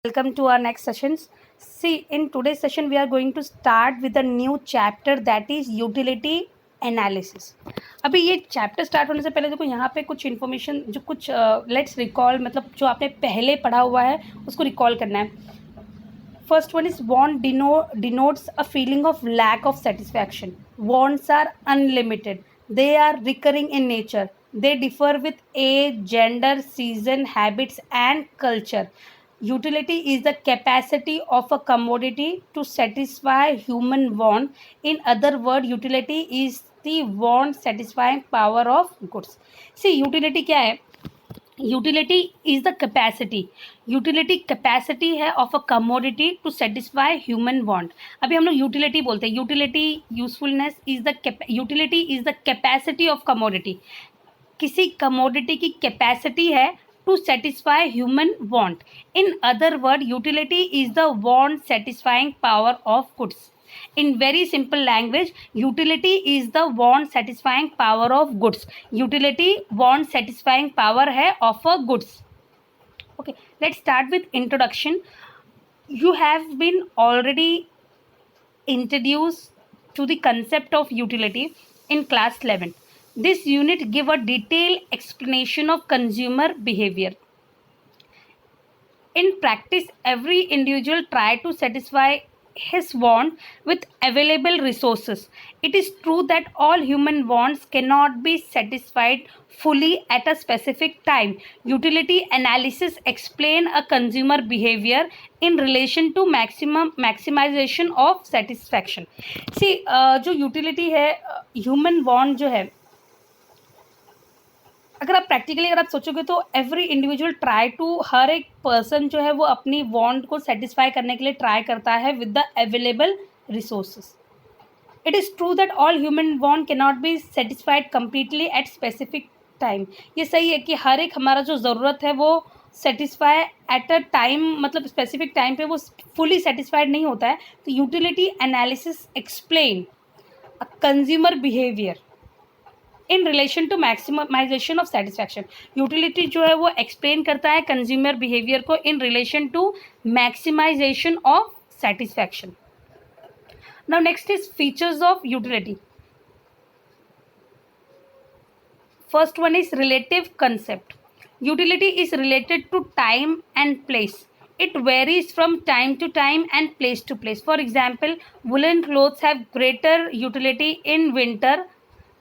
Welcome to our next sessions. See, in today's session, we are going to start with a new chapter that is utility analysis. अभी ये chapter start होने से पहले देखो यहाँ पे कुछ इन्फॉर्मेशन जो कुछ लेट्स रिकॉल मतलब जो आपने पहले पढ़ा हुआ है उसको रिकॉल करना है. First one is want denotes a feeling of lack of satisfaction. Wants are unlimited. They are recurring in nature. They differ with age, gender, season, habits, and culture. Utility is the capacity of a commodity to satisfy human want. In other words, utility is the want satisfying power of goods. See, utility क्या है? Utility is the capacity. Utility capacity है of a commodity to satisfy human want. अभी हम लोग utility बोलते हैं. Utility usefulness is the utility is the capacity of commodity. किसी commodity की कैपेसिटी है to satisfy human want. In other word utility is the want satisfying power of goods. In very simple language, utility is the want satisfying power of goods. Utility want satisfying power है of a goods. Okay, let's start with introduction. You have been already introduced to the concept of utility in class 11. This unit give a detailed explanation of consumer behavior. In practice, every individual try to satisfy his want with available resources. It is true that all human wants cannot be satisfied fully at a specific time. Utility analysis explain a consumer behavior in relation to maximization of satisfaction. See, जो utility है human want जो है, अगर आप practically अगर आप सोचोगे तो एवरी इंडिविजुअल ट्राई टू, हर एक पर्सन जो है वो अपनी वांट को सेटिस्फाई करने के लिए ट्राई करता है with the available resources. It is true that all human want can not be satisfied completely at specific time. ये सही है कि हर एक हमारा जो ज़रूरत है वो सेटिस्फाई एट अ टाइम, मतलब स्पेसिफिक टाइम पे वो फुली सेटिस्फाइड नहीं होता है. तो utility analysis explain a consumer behaviour in relation to maximisation of satisfaction. Utility जो है वो एक्सप्लेन करता है कंज्यूमर बिहेवियर को in relation to maximisation of satisfaction. Now next is features of utility. First one is relative concept. Utility is related to time and place. It varies from time to time and place to place. For example, woolen clothes have greater utility in winter.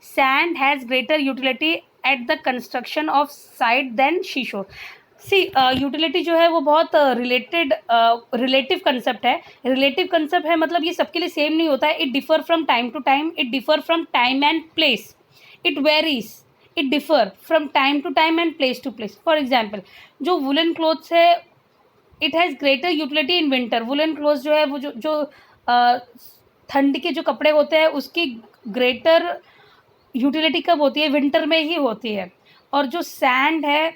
Sand has greater utility at the construction of site than seashore. See, utility जो है वो बहुत relative concept है. Relative concept है मतलब ये सबके लिए सेम नहीं होता है. It differ from time to time. It differ from time and place. It varies. It differ from time to time and place to place. For example, जो वुलन क्लोथ्स है it has greater utility in winter. Woollen clothes जो है वो जो ठंड के जो कपड़े होते हैं उसकी ग्रेटर यूटिलिटी कब होती है? विंटर में ही होती है. और जो सैंड है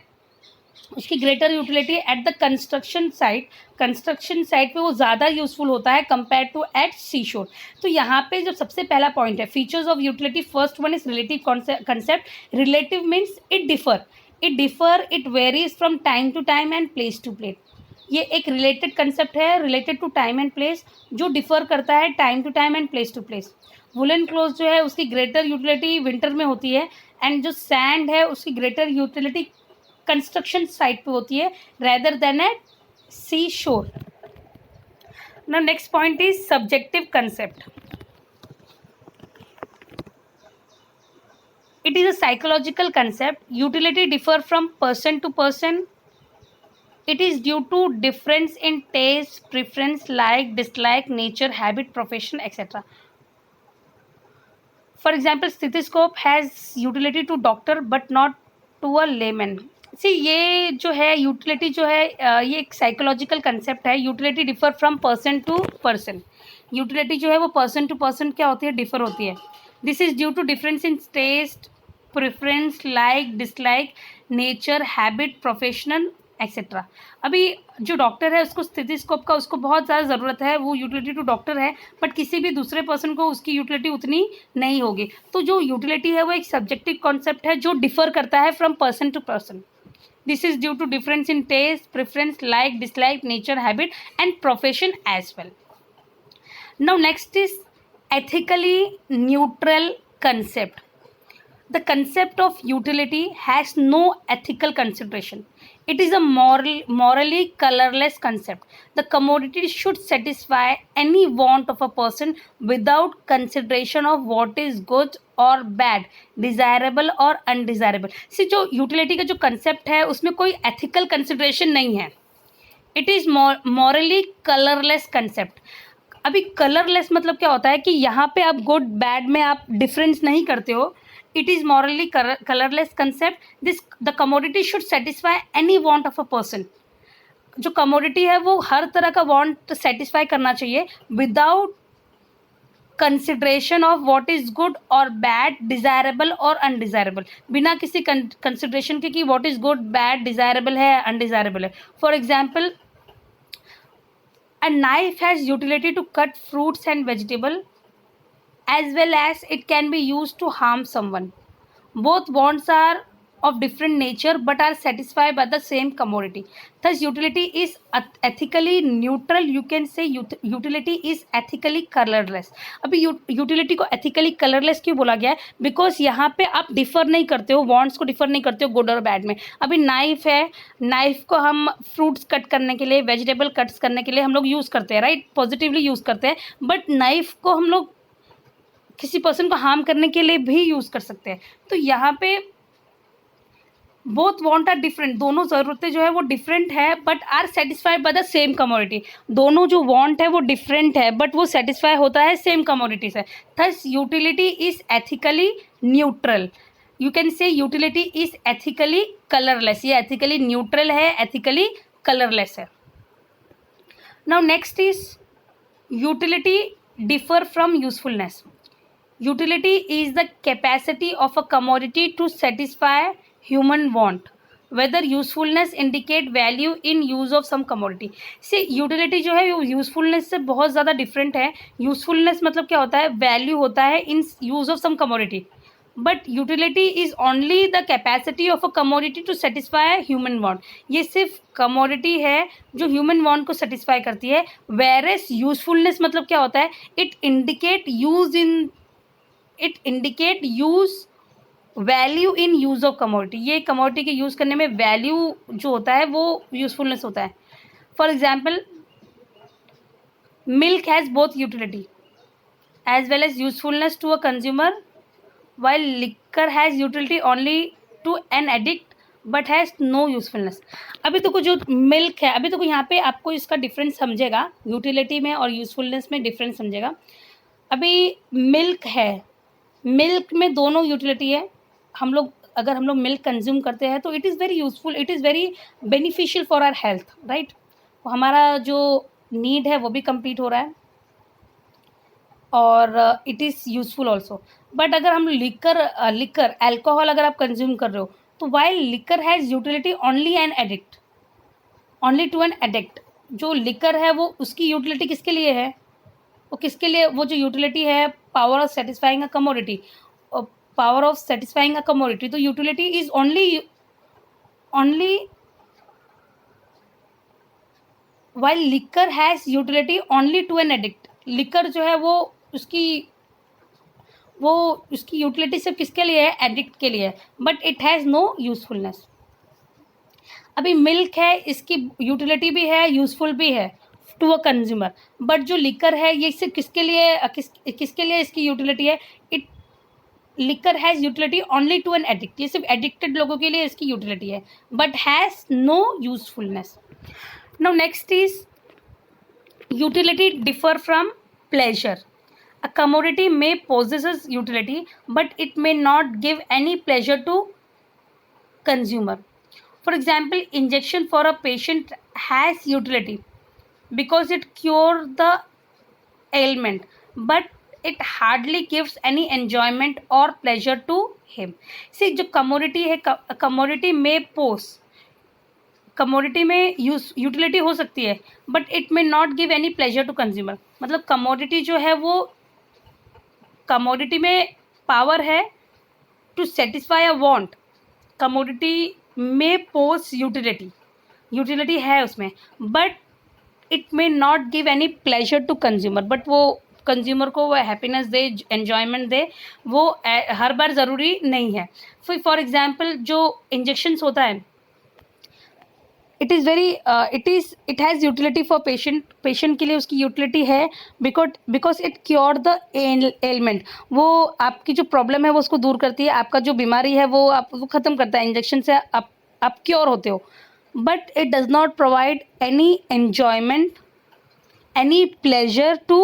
उसकी greater utility at the construction site पे वो ज़्यादा यूज़फुल होता है कंपेयर टू एट सी शोर. तो यहाँ पे जो सबसे पहला पॉइंट है features of utility, first one is relative concept. Relative means it differ, it varies from time to time and place to place. ये एक रिलेटेड कंसेप्ट है, related to time and place, जो डिफर करता है time to time and place to place. Woollen cloth जो है उसकी greater utility winter में होती है एंड जो सैंड है उसकी ग्रेटर यूटिलिटी कंस्ट्रक्शन साइट पे होती है rather than at C shore. Now next point is subjective concept. It is a psychological concept. Utility differ from person to person. It is due to difference in taste, preference, like, dislike, nature, habit, profession, etc. For example, stethoscope has utility to doctor but not to a layman. See, ये जो है utility जो है ये एक psychological concept है. Utility differ from person to person. Utility जो है वो person to person क्या होती है? differ होती है. This is due to difference in taste, preference, like, dislike, nature, habit, professional, etcetera. अभी जो डॉक्टर है उसको स्टेथोस्कोप का उसको बहुत ज़्यादा ज़रूरत है, वो यूटिलिटी टू डॉक्टर है, बट किसी भी दूसरे पर्सन को उसकी यूटिलिटी उतनी नहीं होगी. तो जो यूटिलिटी है वो एक सब्जेक्टिव कॉन्सेप्ट है जो डिफ़र करता है from person to person. This is due to difference in taste, preference, like, dislike, nature, habit, and profession as well. Now next is ethically neutral concept. The concept of utility has no ethical consideration. It is a morally colorless concept. The commodity should satisfy any want of a person without consideration of what is good or bad, desirable or undesirable. See, जो utility का जो concept है उसमें कोई ethical consideration नहीं है. It is morally colorless concept. अभी colourless मतलब क्या होता है कि यहाँ पे आप गुड बैड में आप डिफरेंस नहीं करते हो. It is morally colourless concept. This the commodity should satisfy any want of a person. जो कमोडिटी है वो हर तरह का वांट सेटिस्फाई करना चाहिए without consideration of what is good और बैड, डिजायरेबल और अनडिजायरेबल. बिना किसी कंसिडरेशन के कि what is good, bad, desirable है, अनडिजायरेबल है. For example, a knife has utility to cut fruits and vegetables, as well as it can be used to harm someone. Both wants are of different nature but are satisfied by the same commodity. Thus utility is ethically neutral. You can say utility is ethically colorless. अभी utility को ethically colorless क्यों बोला गया है? Because यहाँ पे आप differ नहीं करते हो, वॉन्ट्स को डिफर नहीं करते हो गुड और बैड में. अभी नाइफ है, नाइफ को हम फ्रूट्स कट करने के लिए, वेजिटेबल कट्स करने के लिए हम लोग यूज़ करते हैं, राइट, पॉजिटिवली यूज़ करते हैं. बट नाइफ को हम लोग किसी पर्सन को हार्म करने के लिए भी यूज़ कर सकते हैं. तो यहाँ पे बोथ वांट आर डिफरेंट. दोनों ज़रूरतें जो है वो डिफरेंट है but are satisfied by the same commodity. दोनों जो वांट है वो डिफरेंट है बट वो सेटिस्फाई होता है सेम कमोडिटी से. Thus utility is ethically neutral. You can say utility is ethically colourless. ये एथिकली न्यूट्रल है, एथिकली कलरलेस है. Now next is utility differ from usefulness. Utility is the capacity of a commodity to satisfy human want, whether usefulness indicate value in use of some commodity. से utility जो है वो usefulness से बहुत ज़्यादा different है. usefulness मतलब क्या होता है? value होता है in use of some commodity, but utility is only the capacity of a commodity to satisfy human want. ये सिर्फ commodity है जो human want को satisfy करती है. whereas usefulness मतलब क्या होता है? it indicate use value in use of commodity. ये कमोडिटी के यूज़ करने में वैल्यू जो होता है वो यूज़फुलनेस होता है. For example, milk has both utility as well as usefulness to a consumer, while liquor has utility only to an addict but has no usefulness. अभी तो जो मिल्क है, अभी तो यहाँ पे आपको इसका डिफरेंस समझेगा, यूटिलिटी में और यूज़फुलनेस में डिफरेंस समझेगा. अभी मिल्क है, मिल्क में दोनों यूटिलिटी है. अगर हम लोग मिल्क कंज्यूम करते हैं तो it is very useful, it is very beneficial for our health, right. हमारा जो नीड है वो भी कंप्लीट हो रहा है और it is useful also. But अगर हम लिकर अल्कोहल अगर आप कंज्यूम कर रहे हो तो while liquor has utility only to an addict. जो लिकर है वो उसकी यूटिलिटी किसके लिए है? वो किसके लिए, वो जो यूटिलिटी है power of satisfying a commodity, power of satisfying a commodity. तो utility is only while liquor has utility only to an addict. Liquor जो है वो उसकी यूटिलिटी सिर्फ किसके लिए है? एडिक्ट के लिए है. But it has no usefulness. अभी मिल्क है, इसकी यूटिलिटी भी है, यूज़फुल भी है टू अ कंज्यूमर. बट जो लिकर है ये सिर्फ किसके लिए इसकी यूटिलिटी है? Liquor has utility only to an addict. ये सिर्फ एडिक्टेड लोगों के लिए इसकी यूटिलिटी है but has no usefulness. Now next is utility differ from pleasure. A commodity may possesses utility but it may not give any pleasure to consumer. For example, injection for a patient has utility because it cures the ailment, but it hardly gives any enjoyment or pleasure to him. See, जो commodity है, commodity में commodity में utility हो सकती है but it may not give any pleasure to consumer. मतलब commodity जो है वो कमोडिटी में पावर है to satisfy a want. Commodity may possess utility, utility है उसमें, but it may not give any pleasure to consumer, but वो consumer को वो हैप्पीनेस दे, एन्जॉयमेंट दे, वो हर बार ज़रूरी नहीं है। फिर फॉर एग्जांपल जो इंजेक्शंस होता है, it is very it has utility for patient के लिए उसकी यूटिलिटी है, because it cure the ailment, वो आपकी जो प्रॉब्लम है वो उसको दूर करती है, आपका जो बीमारी है वो ख़त्म करता है, इंजेक्शन से आप क्योर होते हो, but it does not provide any enjoyment, any pleasure to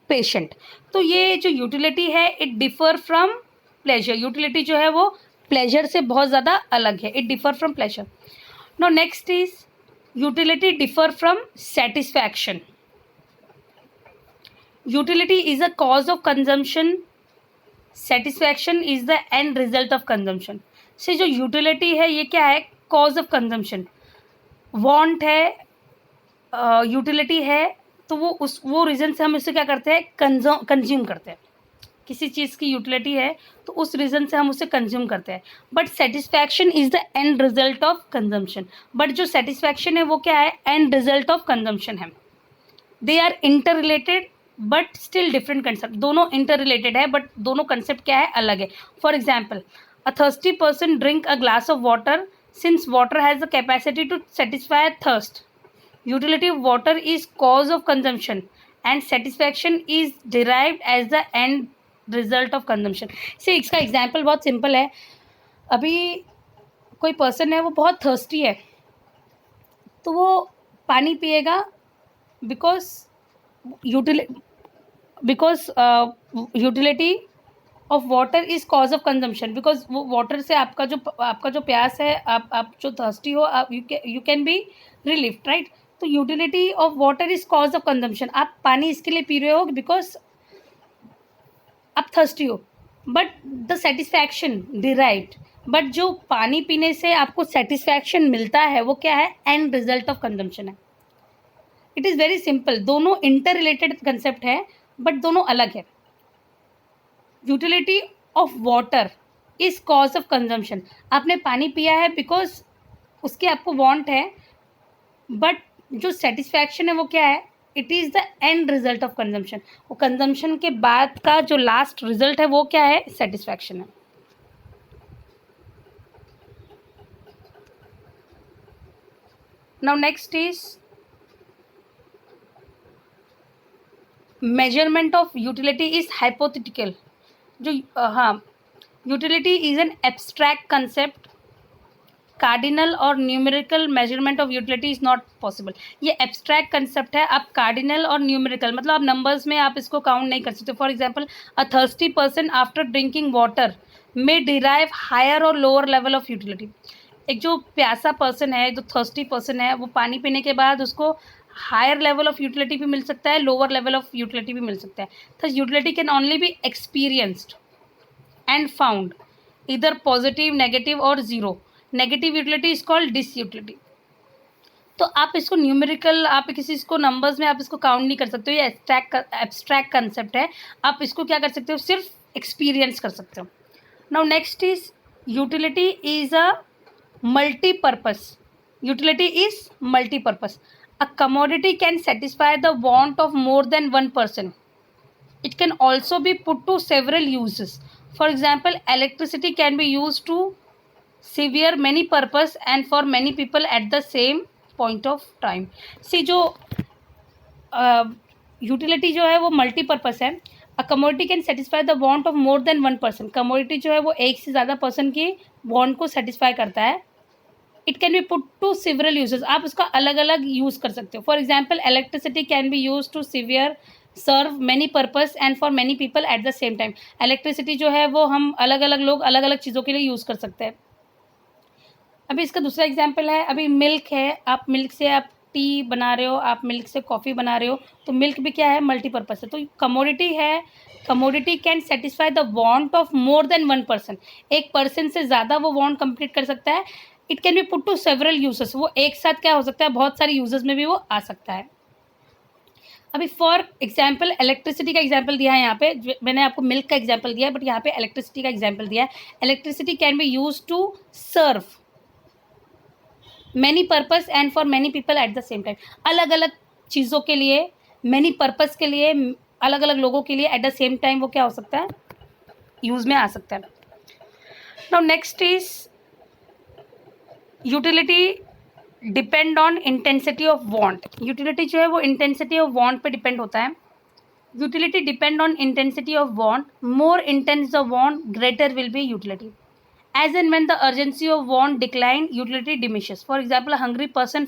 patient. तो ये जो यूटिलिटी है it differ from pleasure, utility जो है वो प्लेजर से बहुत ज़्यादा अलग है, it differ from pleasure. Now next is utility differ from satisfaction. Utility is a cause of consumption, satisfaction is the end result of consumption. से जो utility है ये क्या है, cause of consumption, want है, utility है, तो वो रीज़न से हम इससे क्या करते हैं, कंज्यूम करते हैं। किसी चीज़ की यूटिलिटी है तो उस रीज़न से हम उसे कंज्यूम करते हैं, but satisfaction is the end result of consumption. But जो सेटिस्फैक्शन है वो क्या है, एंड रिजल्ट ऑफ कंजम्पशन है। They are interrelated but still different concept, दोनों इंटर रिलेटेड है बट दोनों कंसेप्ट क्या है, अलग है। For example, a thirsty person drink a glass of water since water has the capacity to satisfy thirst. Utility of water is cause of consumption and satisfaction is derived as the end result of consumption. से इसका example बहुत simple है। अभी कोई person है वो बहुत thirsty है तो वो पानी पिएगा because utility of water is cause of consumption, because वो वाटर से आपका जो प्यास है, आप जो थर्स्टी हो, आप यू कैन बी रिलीफ्ड, राइट। तो utility of water is cause of consumption, आप पानी इसके लिए पी रहे हो बिकॉज आप थर्स्टी हो, but the satisfaction derived, but जो पानी पीने से आपको सेटिस्फैक्शन मिलता है वो क्या है, एंड रिजल्ट ऑफ कंजम्पशन है। इट इज़ वेरी सिंपल, दोनों इंटर रिलेटेड कंसेप्ट है बट दोनों अलग है। Utility of water is cause of consumption, आपने पानी पिया है बिकॉज उसके आपको वांट है, बट जो सेटिस्फैक्शन है वो क्या है, it is the end result of consumption. वो कंजम्पशन के बाद का जो लास्ट रिजल्ट है वो क्या है, सेटिस्फैक्शन है। Now next is measurement of utility is hypothetical. जो हाँ, utility is an abstract concept, cardinal और numerical measurement of utility is not possible. ये एब्स्ट्रैक्ट कंसेप्ट है, आप कार्डिनल और न्यूमेरिकल मतलब आप नंबर्स में आप इसको काउंट नहीं कर सकते। For example, a thirsty person after drinking water may derive higher और लोअर लेवल ऑफ यूटिलिटी। एक जो प्यासा पर्सन है, जो थर्स्टी पर्सन है, वो पानी पीने के बाद उसको हायर लेवल ऑफ यूटिलिटी भी मिल सकता है, लोअर लेवल ऑफ यूटिलिटी भी मिल सकता है। Thus utility can only be experienced and found इधर पॉजिटिव, नेगेटिव और zero. Negative utility is called disutility. तो आप इसको न्यूमेरिकल, आप किसी इसको नंबर्स में आप इसको काउंट नहीं कर सकते हो, ये एब्स्ट्रैक्ट कंसेप्ट है, आप इसको क्या कर सकते हो, सिर्फ एक्सपीरियंस कर सकते हो। Now next is utility is a multipurpose. Utility is multipurpose. A commodity can satisfy the want of more than one person. It can also be put to several uses. For example, electricity can be used to severe many purpose and for many people at the same point of time. See, जो utility जो है वो multipurpose है। A commodity can satisfy the want of more than one person. Commodity जो है वो एक से ज़्यादा पर्सन की वांट को सेटिस्फाई करता है। It can be put to several uses, आप उसका अलग अलग यूज़ कर सकते हो। For example, electricity can be use to severe serve many purpose and for many people at the same time. Electricity जो है वो हम अलग अलग लोग अलग अलग चीज़ों के लिए यूज़ कर सकते हैं। अभी इसका दूसरा एग्जाम्पल है, अभी मिल्क है, आप मिल्क से आप टी बना रहे हो, आप मिल्क से कॉफ़ी बना रहे हो, तो मिल्क भी क्या है, मल्टीपर्पस है। तो कमोडिटी है, commodity can satisfy the want of more than one person. एक पर्सन से ज़्यादा वो वांट कंप्लीट कर सकता है। It can be put to several uses, वो एक साथ क्या हो सकता है, बहुत सारे यूजेस में भी वो आ सकता है। अभी फॉर एग्जाम्पल इलेक्ट्रिसिटी का एग्जाम्पल दिया है यहाँ पे, मैंने आपको मिल्क का एग्जाम्पल दिया है बट यहाँ पे इलेक्ट्रिसिटी का एग्जाम्पल दिया है। Electricity can be use to serve many purpose and for many people at the same time, अलग अलग चीज़ों के लिए, मैनी पर्पस के लिए, अलग अलग लोगों के लिए एट द सेम टाइम वो क्या हो सकता है, यूज़ में आ सकता है. Now next is utility depend on intensity of want. Utility जो है वो इंटेंसिटी ऑफ वांट पे डिपेंड होता है. Utility depend on intensity of want. More intense the want, greater will be utility. As and when the urgency of want decline, utility diminishes. For example, a hungry person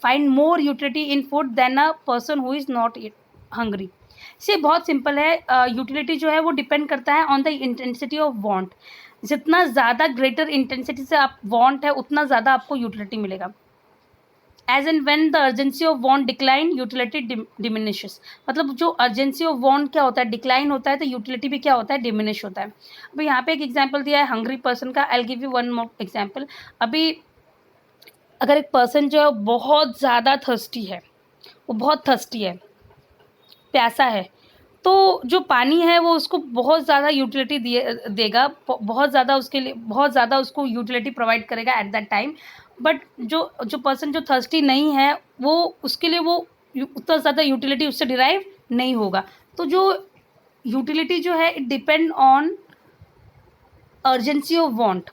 find more utility in food than a person who is not hungry. से बहुत simple है. Utility जो है वो depend करता है on the intensity of want. जितना ज़्यादा ग्रेटर इंटेंसिटी से आप वांट है उतना ज़्यादा आपको यूटिलिटी मिलेगा. As and when the urgency of want decline, utility diminishes. मतलब जो अर्जेंसी ऑफ वांट क्या होता है, डिक्लाइन होता है, तो यूटिलिटी भी क्या होता है, डिमिनिश होता है. अभी यहाँ पे एक एग्जांपल दिया है हंग्री पर्सन का. I will give you one more example. अभी अगर एक पर्सन जो है बहुत ज़्यादा थर्स्टी है, वो बहुत थर्स्टी है, प्यासा है, तो जो पानी है वो उसको बहुत ज़्यादा यूटिलिटी देगा, बहुत ज़्यादा उसके लिए, बहुत ज़्यादा उसको यूटिलिटी प्रोवाइड करेगा एट दैट टाइम. बट जो पर्सन जो थर्स्टी नहीं है, वो उसके लिए वो उतना ज़्यादा यूटिलिटी उससे डिराइव नहीं होगा. तो जो यूटिलिटी जो है it depend on urgency of want.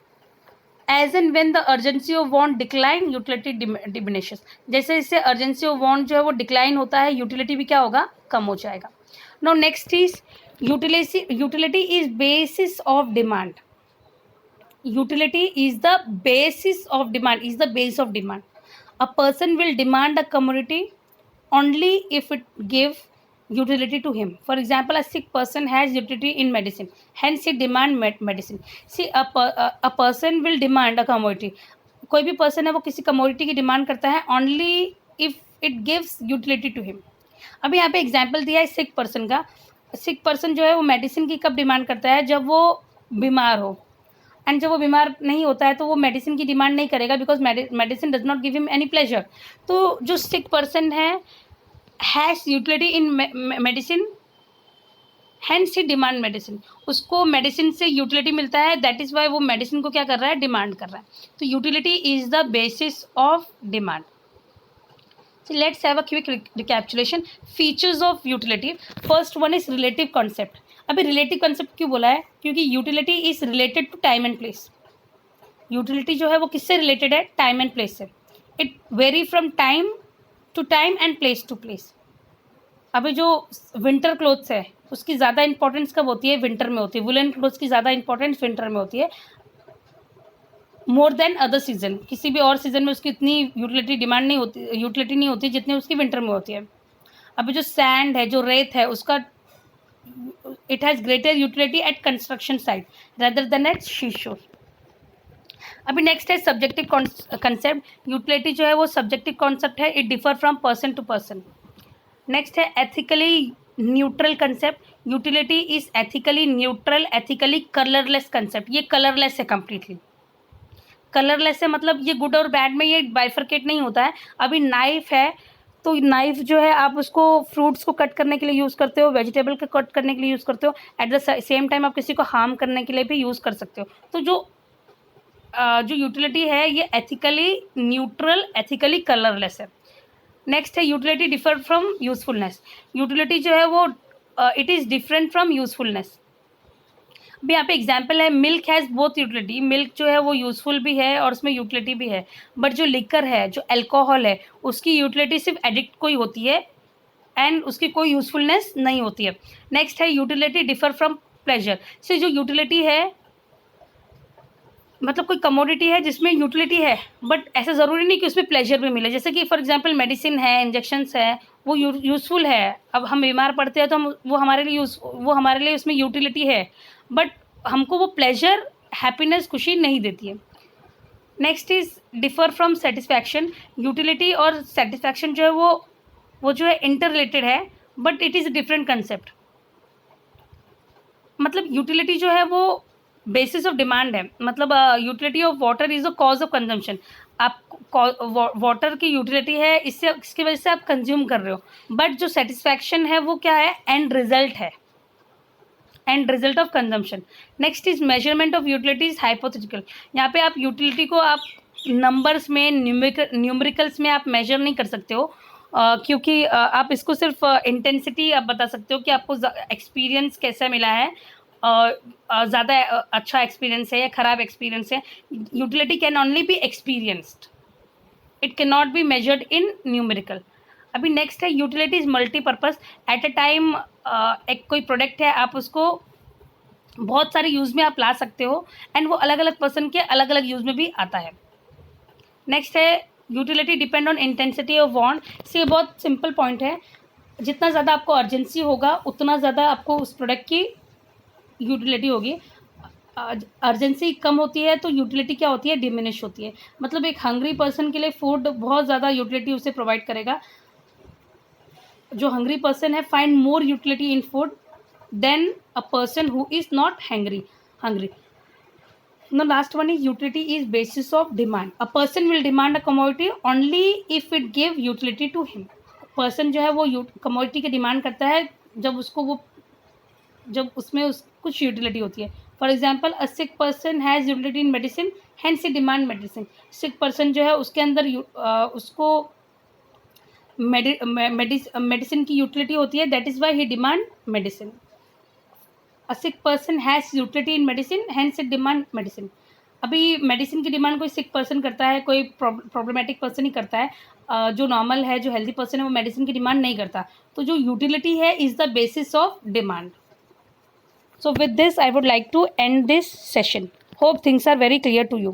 As and when the urgency of want decline, utility diminishes. जैसे इससे अर्जेंसी ऑफ वांट जो है वो डिक्लाइन होता है, यूटिलिटी भी क्या होगा, कम हो जाएगा. Now next is utility is basis of demand. Utility is the basis of demand, is the base of demand. A person will demand a commodity only if it give utility to him. For example, a sick person has utility in medicine, hence he demand medicine. See, a person will demand a commodity. कोई भी person है वो किसी commodity की demand करता है only if it gives utility to him. अभी यहाँ पे एग्जाम्पल दिया है सिक पर्सन का. सिक पर्सन जो है वो मेडिसिन की कब डिमांड करता है, जब वो बीमार हो. एंड जब वो बीमार नहीं होता है तो वो मेडिसिन की डिमांड नहीं करेगा, because medicine does not give him any pleasure. तो जो सिक पर्सन है has utility in medicine, hence he demand medicine. उसको मेडिसिन से यूटिलिटी मिलता है, दैट इज़ वाई वो मेडिसिन को क्या कर रहा है, डिमांड कर रहा है. तो utility is the basis of demand. So let's have a quick recapitulation. Features of utility. First one is relative concept. अभी relative concept क्यों बोला है, क्योंकि utility is related to time and place. Utility जो है वो किससे related है, time and place से. It vary from time to time and place to place. अभी जो विंटर क्लोथ्स है उसकी ज़्यादा इंपॉर्टेंस कब होती है, विंटर में होती है. वुलन क्लोथ्स की ज़्यादा इंपॉर्टेंस विंटर में होती है, मोर देन अदर सीजन. किसी भी और सीजन में उसकी इतनी यूटिलिटी नहीं होती जितनी उसकी विंटर में होती है. अभी जो सैंड है, जो रेत है, उसका it has greater utility at construction site rather than at सी शोर. अभी नेक्स्ट है सब्जेक्टिव कंसेप्ट. यूटिलिटी जो है वो सब्जेक्टिव कॉन्सेप्ट है, it differ from person to person. Next है ethically neutral concept. Utility is ethically neutral, ethically colourless concept. ये colourless है कंप्लीटली. कलरलेस है मतलब ये गुड और बैड में ये बाइफरकेट नहीं होता है. अभी नाइफ है तो नाइफ जो है आप उसको फ्रूट्स को कट करने के लिए यूज़ करते हो, वेजिटेबल को कट करने के लिए यूज़ करते हो, एट द सेम टाइम आप किसी को हार्म करने के लिए भी यूज़ कर सकते हो. तो जो यूटिलिटी है ये एथिकली न्यूट्रल, एथिकली कलरलेस है. नेक्स्ट है utility differ from usefulness. Utility जो है वो it is different from usefulness. अभी यहाँ पे एग्जाम्पल है milk has both utility. Milk जो है वो यूज़फुल भी है और उसमें यूटिलिटी भी है. बट जो लिकर है, जो अल्कोहल है, उसकी यूटिलिटी सिर्फ एडिक्ट को ही होती है एंड उसकी कोई यूज़फुलनेस नहीं होती है. नेक्स्ट है यूटिलिटी डिफर फ्रॉम प्लेजर. से जो यूटिलिटी है मतलब कोई कमोडिटी है जिसमें यूटिलिटी है बट ऐसा ज़रूरी नहीं कि उसमें प्लेजर भी मिले. जैसे कि फॉर एग्जांपल मेडिसिन है, इंजेक्शंस है, वो यूज़फुल है. अब हम बीमार पड़ते हैं तो वो हमारे लिए उसमें यूटिलिटी है, बट हमको वो प्लेजर, हैप्पीनेस, खुशी नहीं देती है. Next is differ from satisfaction. Utility और सेटिस्फैक्शन जो है वो जो है इंटर रिलेटेड है, but it is different concept. मतलब यूटिलिटी जो है वो बेसिस ऑफ डिमांड है. मतलब utility of water is the cause of consumption. आप वाटर की यूटिलिटी है, इसकी वजह से आप कंज्यूम कर रहे हो. बट जो सेटिस्फैक्शन है वो क्या है, एंड रिजल्ट है, end result of consumption. Next is measurement of utility is hypothetical. यहाँ पे आप यूटिलिटी को आप नंबर्स में, न्यूमेरिकल्स में आप मेजर नहीं कर सकते हो, क्योंकि आप इसको सिर्फ इंटेंसिटी आप बता सकते हो कि आपको एक्सपीरियंस कैसा मिला है, ज़्यादा अच्छा एक्सपीरियंस है या ख़राब एक्सपीरियंस है. Utility can only be experienced, it can not be measured in numerical. अभी नेक्स्ट है utility is multipurpose. Eight a time एक कोई प्रोडक्ट है, आप उसको बहुत सारे यूज़ में आप ला सकते हो, एंड वो अलग अलग पर्सन के अलग अलग यूज़ में भी आता है. नेक्स्ट है utility depend on intensity of want. से बहुत सिंपल पॉइंट है, जितना ज़्यादा आपको अर्जेंसी होगा उतना ज़्यादा आपको उस प्रोडक्ट की यूटिलिटी होगी. अर्जेंसी कम होती है तो यूटिलिटी क्या होती है, डिमिनिश होती है. मतलब एक हंग्री पर्सन के लिए फूड बहुत ज़्यादा यूटिलिटी उसे प्रोवाइड करेगा. जो हंग्री पर्सन है find more utility in food than a person who is not hungry. The last one is utility is basis of demand. A person will demand a commodity only if it give utility to him. Person जो है वो commodity की demand करता है जब उसमें कुछ utility होती है. For example, a sick person has utility in medicine, hence he demand medicine. Sick person जो है उसके अंदर उसको मेडिसिन की यूटिलिटी होती है, that is why he demand medicine. A sick person has utility in medicine, hence it demand medicine. अभी medicine की डिमांड कोई सिक पर्सन करता है, कोई प्रॉब्लमेटिक पर्सन ही करता है. जो नॉर्मल है, जो हेल्दी पर्सन है, वो मेडिसिन की डिमांड नहीं करता. तो जो यूटिलिटी है is the basis of demand. So with this, I would like to end this session. Hope things are very clear to you.